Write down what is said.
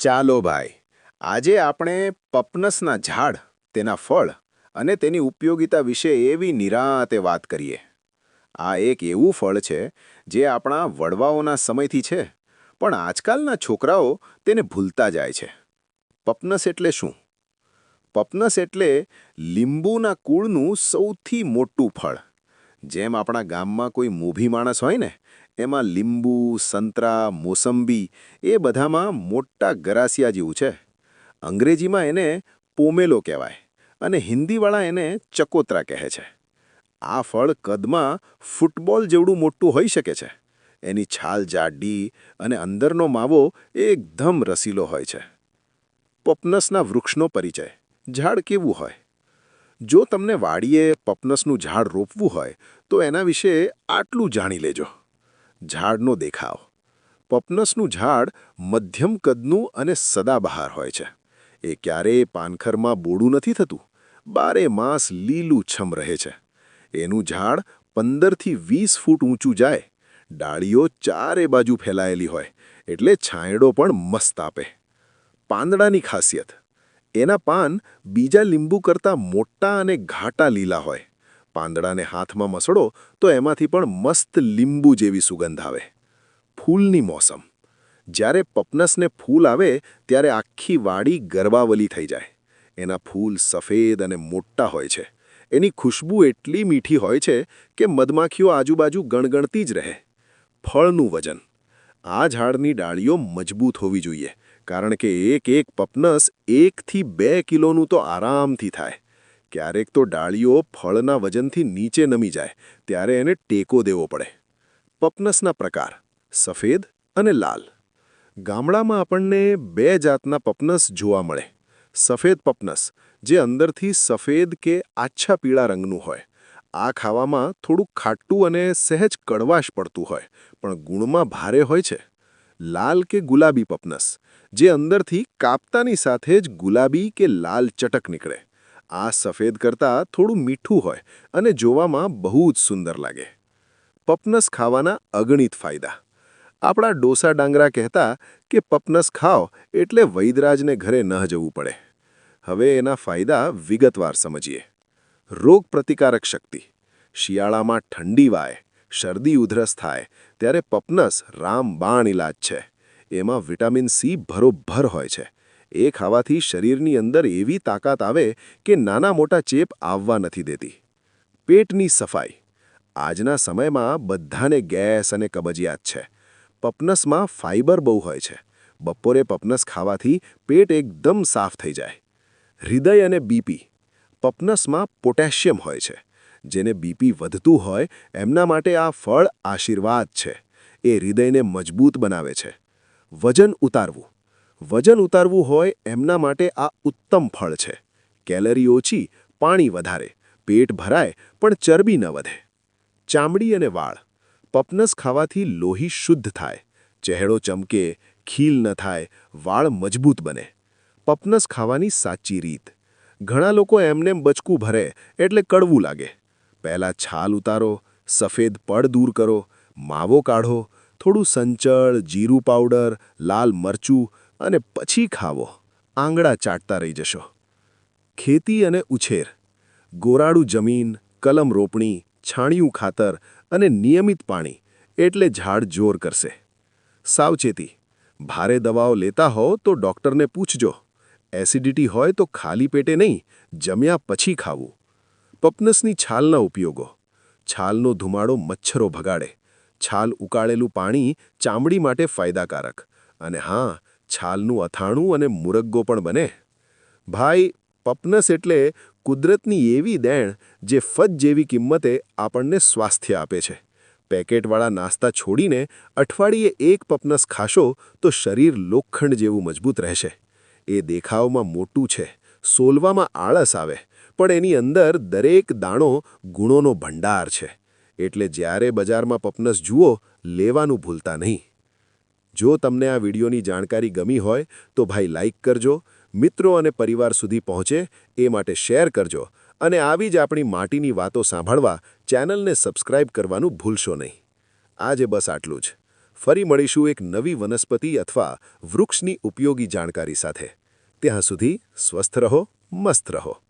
ચાલો ભાઈ, આજે આપણે પપનસના ઝાડ, તેના ફળ અને તેની ઉપયોગિતા વિશે એવી નિરાંતે વાત કરીએ. આ એક એવું ફળ છે જે આપણા વડવાઓના સમયથી છે, પણ આજકાલના છોકરાઓ તેને ભૂલતા જાય છે. પપનસ એટલે શું? પપનસ એટલે લીંબુના કુળનું સૌથી મોટું ફળ. જેમ આપણા ગામમાં કોઈ મોભી માણસ હોય ને, એમાં લીંબુ, સંતરા, મોસંબી એ બધામાં મોટા ગરાસિયા જેવું છે. અંગ્રેજીમાં એને પોમેલો કહેવાય અને હિન્દીવાળા એને ચકોતરા કહે છે. આ ફળ કદમાં ફૂટબોલ જેવડું મોટું હોઈ શકે છે. એની છાલ જાડી અને અંદરનો માવો એકદમ રસીલો હોય છે. પપનસના વૃક્ષનો પરિચય. ઝાડ કેવું હોય? જો તમને વાડીએ પપનસનું ઝાડ રોપવું હોય તો એના વિશે આટલું જાણી લેજો. ઝાડનો દેખાવ. પપનસનું ઝાડ મધ્યમ કદનું અને સદાબહાર હોય છે. એ ક્યારેય પાનખરમાં બોડું નથી થતું. બારે માસ લીલુંછમ રહે છે. એનું ઝાડ 15થી 20 ફૂટ ઊંચું જાય. ડાળીઓ ચારે બાજુ ફેલાયેલી હોય, એટલે છાંયડો પણ મસ્ત આપે. પાંદડાની ખાસિયત. એના પાન બીજા લીંબુ કરતાં મોટા અને ઘાટા લીલા હોય. પાંદડાને હાથમાં મસળો તો એમાંથી પણ મસ્ત લીંબુ જેવી સુગંધ આવે. ફૂલની મોસમ. જ્યારે પપનસને ફૂલ આવે ત્યારે આખી વાડી ગરબાવલી થઈ જાય. એના ફૂલ સફેદ અને મોટા હોય છે. એની ખુશ્બુ એટલી મીઠી હોય છે કે મધમાખીઓ આજુબાજુ ગણગણતી જ રહે. ફળનું વજન. આ ઝાડની ડાળીઓ મજબૂત હોવી જોઈએ, કારણ કે એક પપનસ 1 થી 2 કિલોનું તો આરામથી થાય. ક્યારેક તો ડાળીઓ ફળના વજનથી નીચે નમી જાય, ત્યારે એને ટેકો દેવો પડે. પપનસના પ્રકાર: સફેદ અને લાલ. ગામડામાં આપણને 2 જાતના પપનસ જોવા મળે. સફેદ પપનસ, જે અંદરથી સફેદ કે આછા પીળા રંગનું હોય. આ ખાવામાં થોડું ખાટું અને સહેજ કડવાશ પડતું હોય, પણ ગુણમાં ભારે હોય છે. લાલ કે ગુલાબી પપનસ, જે અંદરથી કાપતાની સાથે જ ગુલાબી કે લાલ ચટક નીકળે. આ સફેદ કરતાં થોડું મીઠું હોય અને જોવામાં બહુ જ સુંદર લાગે. પપનસ ખાવાના અગણિત ફાયદા. આપણા ડોસા ડાંગરા કહેતા કે પપનસ ખાઓ એટલે વૈદરાજને ઘરે ન જવું પડે. હવે એના ફાયદા વિગતવાર સમજીએ. રોગ પ્રતિકારક શક્તિ. શિયાળામાં ઠંડી વાય, શરદી ઉધરસ થાય, ત્યારે પપનસ રામબાણ ઇલાજ છે. એમાં વિટામિન સી ભરોભર હોય છે. એ ખાવાથી શરીરની અંદર એવી તાકાત આવે કે નાના મોટા ચેપ આવવા નથી દેતી. પેટની સફાઈ. આજના સમયમાં બધાને ગેસ અને કબજિયાત છે. પપનસમાં ફાઇબર બહુ હોય છે. બપોરે પપનસ ખાવાથી પેટ એકદમ સાફ થઈ જાય. હૃદય અને બીપી. પપનસમાં પોટેશિયમ હોય છે. જેને બીપી વધતું હોય એમના માટે આ ફળ આશીર્વાદ છે. એ હૃદયને મજબૂત બનાવે છે. વજન ઉતારવું. વજન ઉતારવું હોય એમના માટે આ ઉત્તમ ફળ છે. કેલરી ઓછી, પાણી વધારે, પેટ ભરાય પણ ચરબી ન વધે. ચામડી અને વાળ. પપનસ ખાવાથી લોહી શુદ્ધ થાય, ચહેરો ચમકે, ખીલ ન થાય, વાળ મજબૂત બને. પપનસ ખાવાની સાચી રીત. ઘણા લોકો એમનેમ બચકું ભરે એટલે કડવું લાગે. પહેલાં છાલ ઉતારો, સફેદ પડ દૂર કરો, માવો કાઢો, થોડું સંચળ, જીરું પાવડર, લાલ મરચું અને પછી ખાવો. આંગળા ચાટતા રહી જશો. ખેતી અને ઉછેર. ગોરાડું જમીન, કલમ રોપણી, છાણિયું ખાતર અને નિયમિત પાણી એટલે ઝાડ જોર કરશે. સાવચેતી. ભારે દવાઓ લેતા હો તો ડૉક્ટરને પૂછજો. એસિડિટી હોય તો ખાલી પેટે નહીં, જમ્યા પછી ખાવું. પપનસની છાલના ઉપયોગો. છાલનો ધુમાડો મચ્છરો ભગાડે. છાલ ઉકાળેલું પાણી ચામડી માટે ફાયદાકારક. અને હા, છાલનું અથાણું અને મુરગ્ગો પણ બને. ભાઈ, પપનસ એટલે કુદરતની એવી દેણ જે ફજ જેવી કિંમતે આપણને સ્વાસ્થ્ય આપે છે. પેકેટવાળા નાસ્તા છોડીને અઠવાડિયે 1 પપનસ ખાશો તો શરીર લોખંડ જેવું મજબૂત રહેશે. એ દેખાવમાં મોટું છે, સોલવામાં આળસ આવે, પણ એની અંદર દરેક દાણો ગુણોનો ભંડાર છે. એટલે જ્યારે બજારમાં પપનસ જુઓ, લેવાનું ભૂલતા નહીં. જો તમને આ વિડીયોની જાણકારી ગમી હોય તો ભાઈ લાઈક કરજો, મિત્રો અને પરિવાર સુધી પહોંચે એ માટે શેર કરજો અને આવી જ આપણી માટીની વાતો સાંભળવા ચેનલને સબસ્ક્રાઇબ કરવાનું ભૂલશો નહીં. આજે બસ આટલું જ. ફરી મળીશું એક નવી વનસ્પતિ અથવા વૃક્ષની ઉપયોગી જાણકારી સાથે. ત્યાં સુધી સ્વસ્થ રહો, મસ્ત રહો.